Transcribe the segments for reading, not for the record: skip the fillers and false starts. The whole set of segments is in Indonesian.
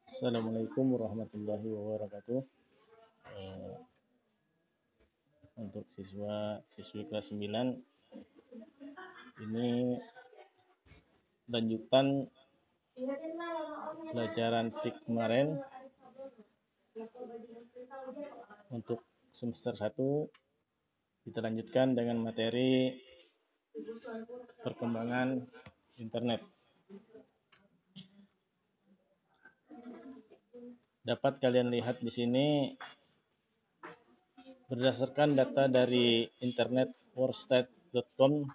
Assalamualaikum warahmatullahi wabarakatuh. Eh, untuk siswi kelas 9, ini lanjutan pelajaran TIK kemarin. Untuk semester 1 kita lanjutkan dengan materi perkembangan internet. Dapat kalian lihat di sini berdasarkan data dari internetworldstat.com,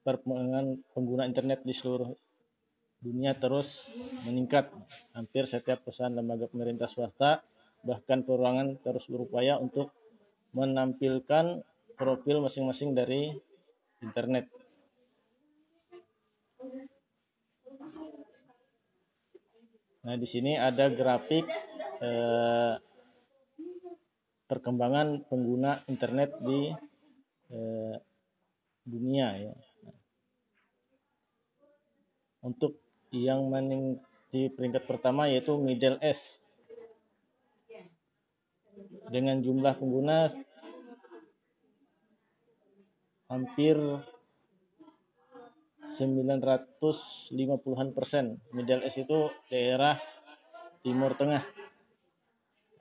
perkembangan pengguna internet di seluruh dunia terus meningkat. Hampir setiap perusahaan, lembaga pemerintah, swasta, bahkan perorangan terus berupaya untuk menampilkan profil masing-masing dari internet. Nah, di sini ada grafik perkembangan pengguna internet di dunia ya. Untuk yang di peringkat pertama yaitu Middle East dengan jumlah pengguna hampir 950-an%. Middle East itu daerah Timur Tengah.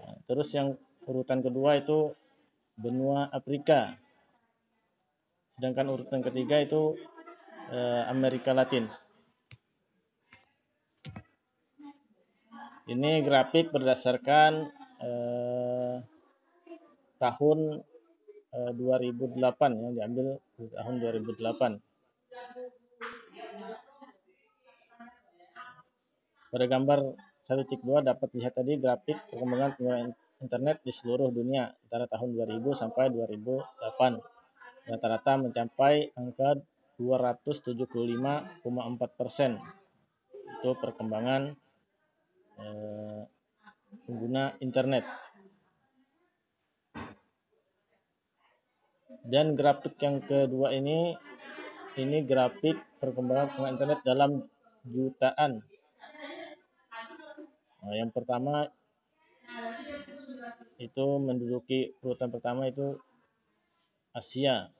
Nah, terus yang urutan kedua itu benua Afrika. Sedangkan urutan ketiga itu Amerika Latin. Ini grafik berdasarkan tahun 2008 yang diambil di tahun 2008. Pada gambar 1.2 dapat lihat tadi grafik perkembangan pengguna internet di seluruh dunia antara tahun 2000 sampai 2008. Rata-rata mencapai angka 275,4%. Itu perkembangan pengguna internet. Dan grafik yang kedua ini grafik perkembangan pengguna internet dalam jutaan. Nah, yang pertama itu menduduki urutan pertama itu Asia,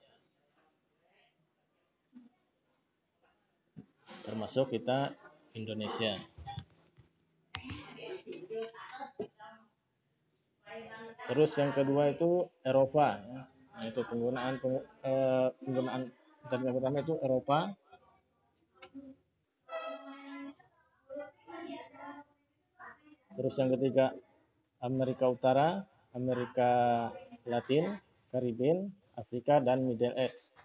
termasuk kita Indonesia. Terus yang kedua itu Eropa, ya. Nah, itu penggunaan internet yang pertama itu Eropa. Terus yang ketiga Amerika Utara, Amerika Latin, Karibia, Afrika, dan Middle East.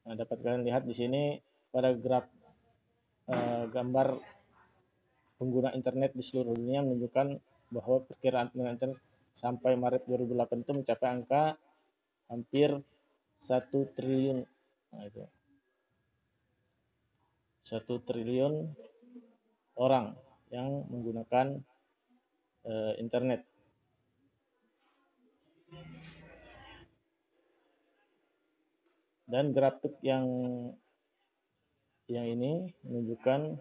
Nah, dapat kalian lihat di sini pada graf gambar pengguna internet di seluruh dunia menunjukkan bahwa perkiraan pengguna internet sampai Maret 2008 itu mencapai angka hampir 1 triliun. Nah, itu 1 triliun orang yang menggunakan internet. Dan grafik yang ini menunjukkan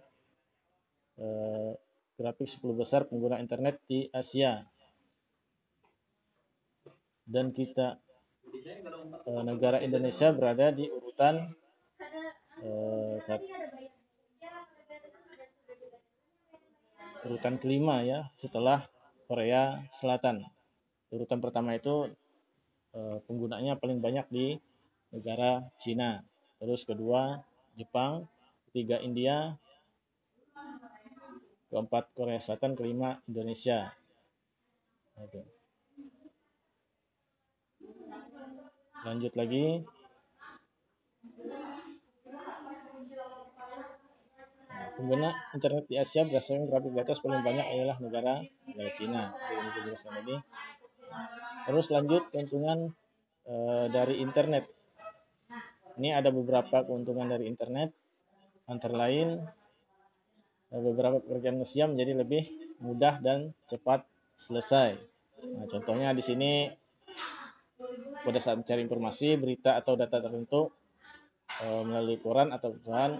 grafik 10 besar pengguna internet di Asia. Dan kita negara Indonesia berada di urutan urutan kelima ya, setelah Korea Selatan. Urutan pertama itu penggunanya paling banyak di negara Cina. Terus kedua Jepang, ketiga India, keempat Korea Selatan, kelima Indonesia. Lanjut lagi. Pengguna internet di Asia berdasarkan grafik di atas paling banyak adalah negara Cina. Ini dijelaskan lagi. Terus lanjut keuntungan dari internet. Ini ada beberapa keuntungan dari internet, antara lain beberapa pekerjaan manusia menjadi lebih mudah dan cepat selesai. Nah, contohnya di sini pada saat mencari informasi, berita atau data tertentu, melalui koran atau perusahaan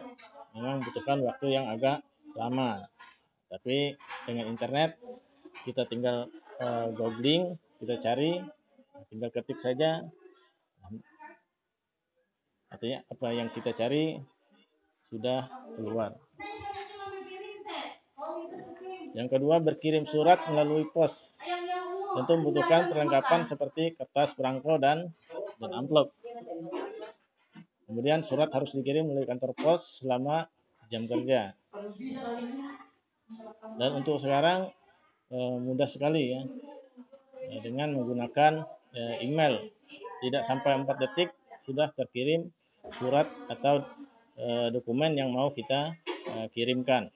memang membutuhkan waktu yang agak lama. Tapi dengan internet kita tinggal googling, kita cari, tinggal ketik saja, artinya apa yang kita cari sudah keluar. Yang kedua, berkirim surat melalui pos. Tentu membutuhkan perlengkapan seperti kertas perangko dan amplop. Kemudian surat harus dikirim melalui kantor pos selama jam kerja. Dan untuk sekarang mudah sekali ya, dengan menggunakan email. Tidak sampai 4 detik sudah terkirim surat atau dokumen yang mau kita kirimkan.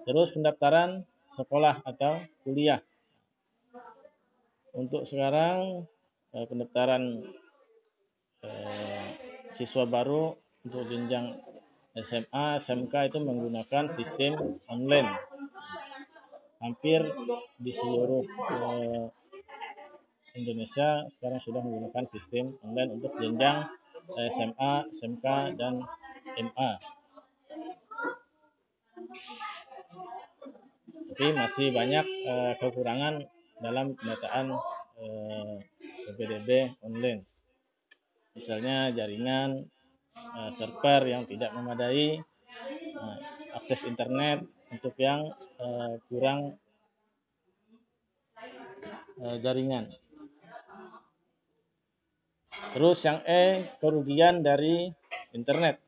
Terus pendaftaran sekolah atau kuliah. Untuk sekarang pendaftaran siswa baru untuk jenjang SMA, SMK itu menggunakan sistem online. Hampir di seluruh Indonesia sekarang sudah menggunakan sistem online untuk jenjang SMA, SMK, dan MA. Tapi masih banyak kekurangan dalam penataan PPDB online. Misalnya jaringan, server yang tidak memadai, akses internet untuk yang kurang jaringan. Terus yang kerugian dari internet.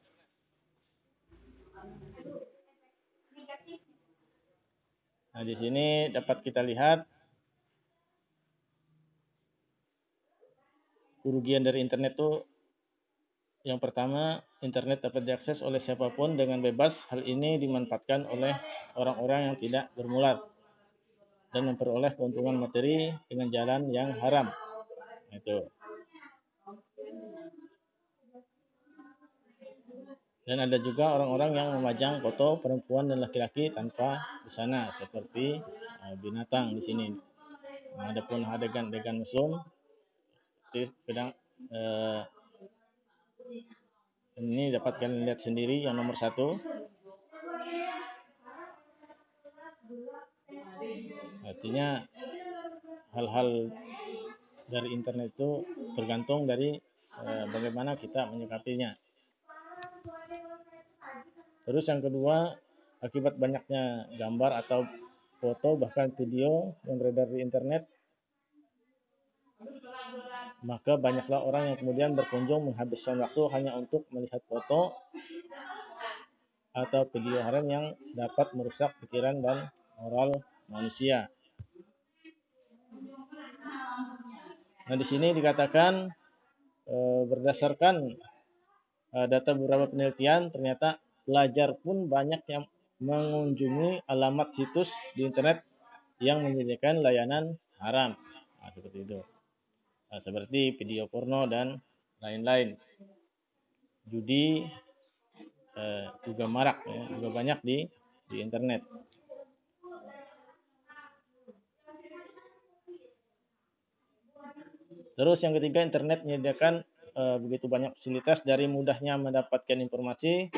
Nah, di sini dapat kita lihat kerugian dari internet itu, yang pertama, internet dapat diakses oleh siapapun dengan bebas. Hal ini dimanfaatkan oleh orang-orang yang tidak bermulat dan memperoleh keuntungan materi dengan jalan yang haram. Itu. Dan ada juga orang-orang yang memajang foto perempuan dan laki-laki tanpa busana seperti binatang di sini. Nah, adapun adegan-adegan mesum kadang ini dapat kalian lihat sendiri yang nomor 1. Artinya hal-hal dari internet itu tergantung dari bagaimana kita menyikapinya. Terus yang kedua, akibat banyaknya gambar atau foto bahkan video yang beredar di internet, maka banyaklah orang yang kemudian berkunjung menghabiskan waktu hanya untuk melihat foto atau video haram yang dapat merusak pikiran dan moral manusia. Nah, di sini dikatakan berdasarkan data beberapa penelitian, ternyata pelajar pun banyak yang mengunjungi alamat situs di internet yang menyediakan layanan haram. Nah, seperti itu. Nah, seperti video porno dan lain-lain. Judi juga marak, ya, juga banyak di internet. Terus yang ketiga, internet menyediakan begitu banyak fasilitas, dari mudahnya mendapatkan informasi,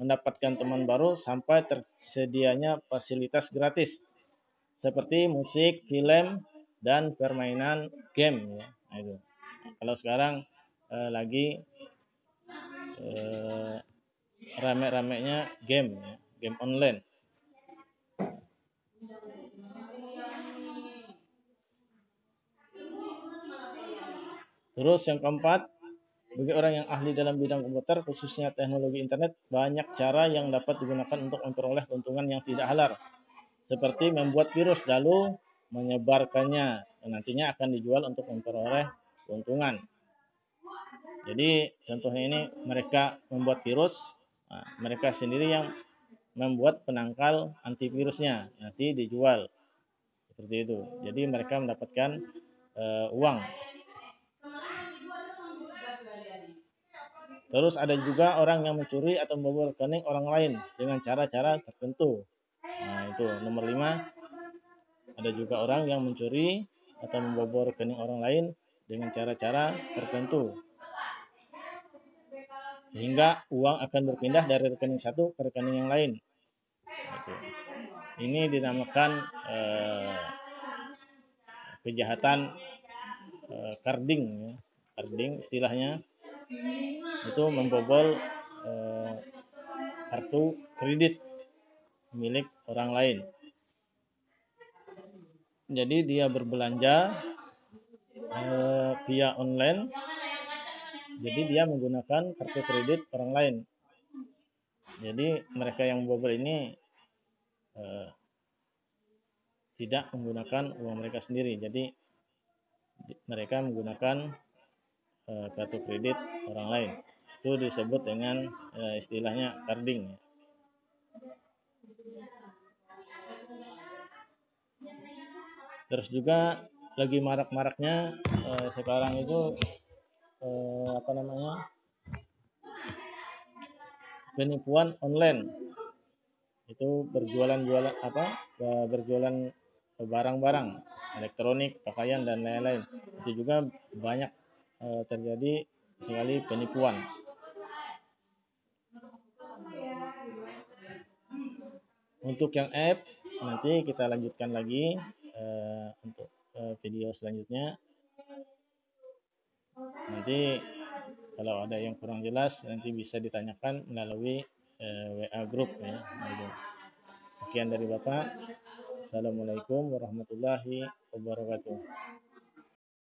mendapatkan teman baru, sampai tersedianya fasilitas gratis seperti musik, film, dan permainan game. Ya. Nah, itu. Nah, kalau sekarang lagi rame-ramenya game, ya, game online. Terus yang keempat, bagi orang yang ahli dalam bidang komputer, khususnya teknologi internet, banyak cara yang dapat digunakan untuk memperoleh keuntungan yang tidak halal. Seperti membuat virus lalu menyebarkannya, dan nantinya akan dijual untuk memperoleh keuntungan. Jadi contohnya ini, mereka membuat virus, nah, mereka sendiri yang membuat penangkal antivirusnya, nanti dijual. Seperti itu. Jadi mereka mendapatkan uang. Terus ada juga orang yang mencuri atau membobol rekening orang lain dengan cara-cara tertentu. Nah, itu nomor 5. Ada juga orang yang mencuri atau membobol rekening orang lain dengan cara-cara tertentu. sehingga uang akan berpindah dari rekening satu ke rekening yang lain. Gitu. Ini dinamakan kejahatan carding, ya. Carding istilahnya itu membobol kartu kredit milik orang lain. Jadi dia berbelanja via online, jadi dia menggunakan kartu kredit orang lain. Jadi mereka yang membobol ini tidak menggunakan uang mereka sendiri. Jadi mereka menggunakan kartu kredit orang lain. Itu disebut dengan istilahnya carding. Terus juga lagi marak-maraknya sekarang itu penipuan online. Itu berjualan barang-barang elektronik, pakaian dan lain-lain. Itu juga banyak terjadi sekali penipuan. Untuk yang app nanti kita lanjutkan lagi untuk video selanjutnya. Nanti kalau ada yang kurang jelas nanti bisa ditanyakan melalui WA group, ya. Sekian dari Bapak. Assalamualaikum warahmatullahi wabarakatuh.